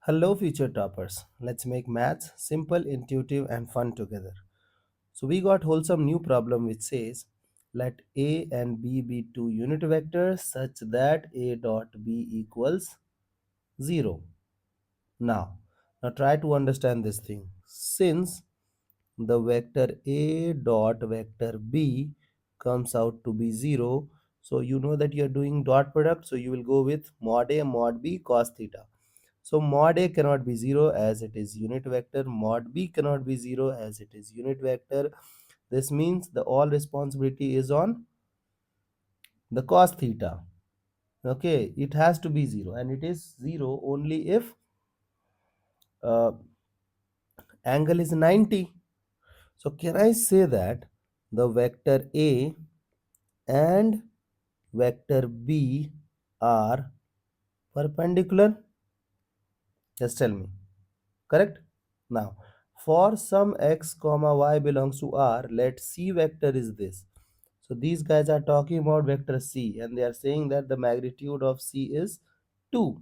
Hello, future toppers. Let's make maths simple, intuitive, and fun together. So, we got wholesome new problem which says let A and B be two unit vectors such that A dot B equals 0. Now try to understand this thing. Since the vector A dot vector B comes out to be 0, so you know that you are doing dot product, so you will go with mod A mod B cos theta. So mod A cannot be 0 as it is unit vector, mod B cannot be 0 as it is unit vector. This means the all responsibility is on the cos theta. Okay, it has to be 0 and it is 0 only if uh, angle is 90. So can I say that the vector A and vector B are perpendicular? Just tell me. Correct? Now, for some x comma y belongs to R, let C vector is this. So these guys are talking about vector C and they are saying that the magnitude of C is 2.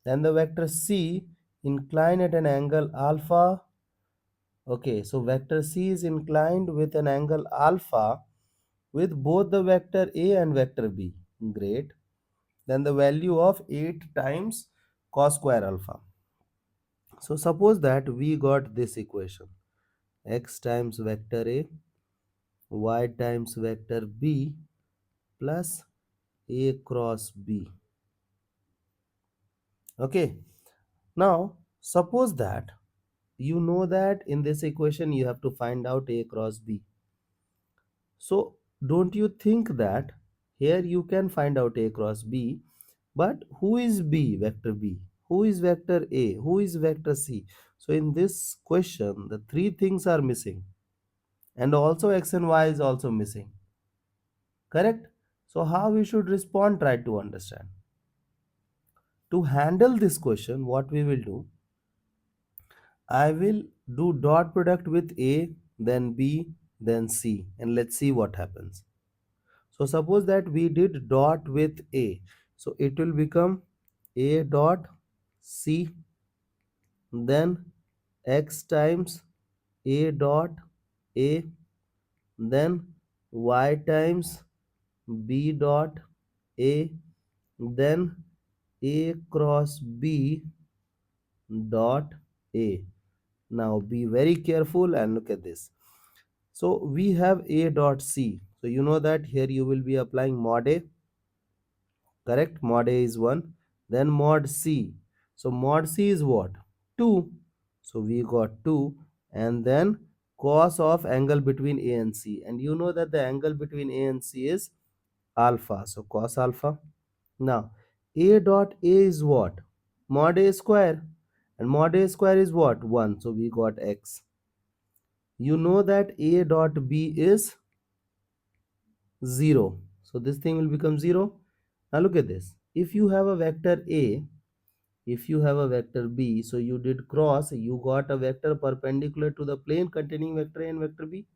Then the vector C inclined at an angle alpha. Okay, so vector C is inclined with an angle alpha with both the vector A and vector B. Great. Then the value of 8 times cos square alpha. So suppose that we got this equation. X times vector A, y times vector B plus A cross B. Okay. Now suppose that you know that in this equation you have to find out A cross B. So don't you think that here you can find out A cross B, but who is B, vector B? Who is vector A? Who is vector C? So in this question, the three things are missing and also X and Y is also missing. Correct? So how we should respond, try to understand. To handle this question, what we will do, I will do dot product with A, then B, then C, and let's see what happens. So suppose that we did dot with A. So it will become A dot C, then X times A dot A, then Y times B dot A, then A cross B dot A. Now be very careful and look at this. So we have A dot C. So you know that here you will be applying mod A. Correct? Mod A is 1. Then mod C. So mod C is what? 2. So we got 2. And then cos of angle between A and C. And you know that the angle between A and C is alpha. So cos alpha. Now A dot A is what? Mod A square. And mod A square is what? 1. So we got X. You know that A dot B is 0. So this thing will become 0. Now look at this. If you have a vector A, if you have a vector B, so you did cross, you got a vector perpendicular to the plane containing vector A and vector B.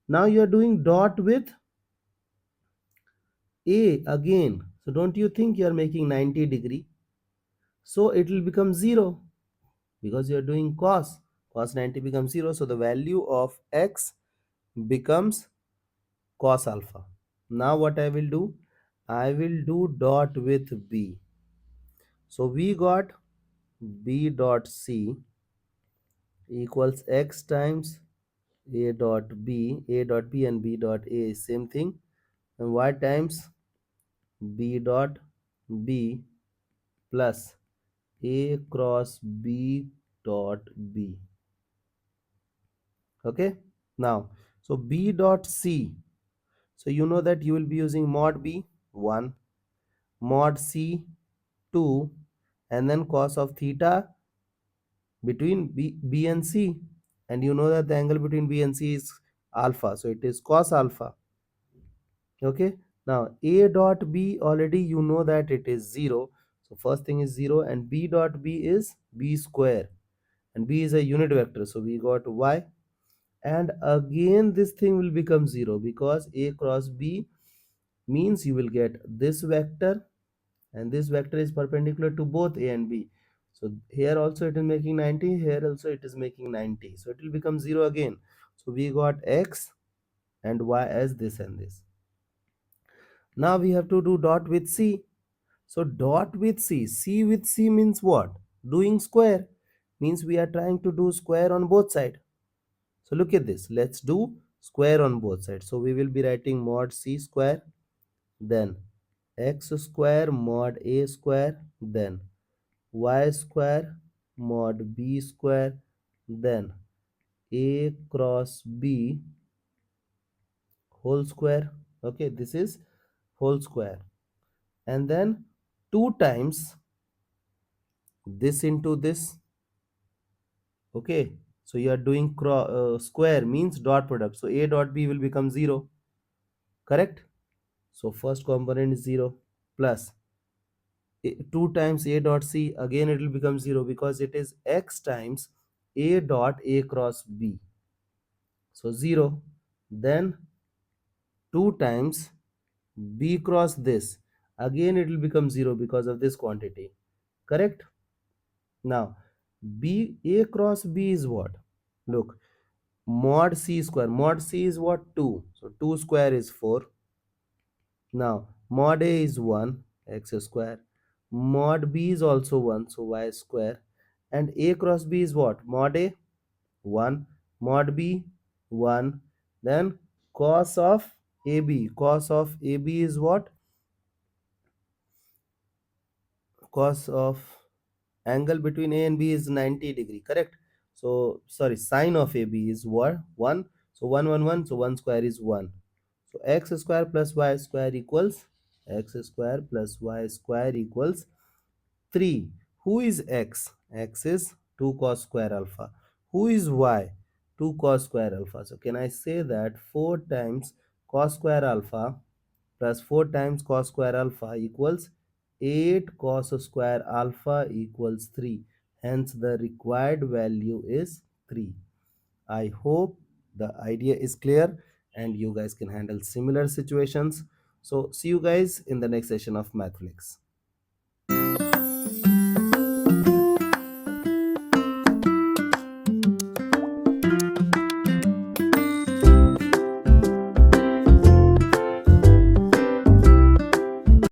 Now you are doing dot with A again. So don't you think you are making 90 degree? So it will become 0 because you are doing cos. Cos 90 becomes 0. So the value of X becomes cos alpha. Now what I will do? I will do dot with B. So we got B dot C equals X times A dot B and B dot A is same thing, and Y times B dot B plus A cross B dot B. Okay, now so B dot C, so you know that you will be using mod B 1, mod C 2, and then cos of theta between B and C, and you know that the angle between B and C is alpha, so it is cos alpha. Okay, now A dot B already you know that it is 0, so first thing is 0, and B dot B is B square, and B is a unit vector, so we got Y, and again this thing will become 0 because A cross B means you will get this vector and this vector is perpendicular to both a and b. So here also it is making 90, here also it is making 90, so it will become 0 again. So we got x and y as this and this. Now we have to do dot with c. So dot with c with c means what? Doing square, means we are trying to do square on both sides. So look at this, let's do square on both sides. So we will be writing mod c square, then x square mod a square, then y square mod b square, then a cross b whole square. Okay, this is whole square, and then 2 times this into this. Okay, so you are doing square means dot product, so a dot b will become 0, correct? So first component is 0 plus 2 times a dot c, again it will become 0 because it is x times a dot a cross b, so 0. Then 2 times b cross this, again it will become 0 because of this quantity, correct? Now b a cross b is what? Look, mod c square, mod c is what? 2, so 2 square is 4. Now mod a is 1, x square, mod b is also 1, so y square, and a cross b is what? Mod a 1, mod b 1, then cos of ab, cos of ab is what? Cos of angle between a and b is 90 degree, correct? So sorry, sine of ab is what? 1, so 1 1 1, so 1 square is 1. So x square plus y square equals, x square plus y square equals 3. Who is x? X is 2 cos square alpha. Who is y? 2 cos square alpha. So can I say that 4 times cos square alpha plus 4 times cos square alpha equals 8 cos square alpha equals 3. Hence the required value is 3. I hope the idea is clear and you guys can handle similar situations. So see you guys in the next session of Mathflix.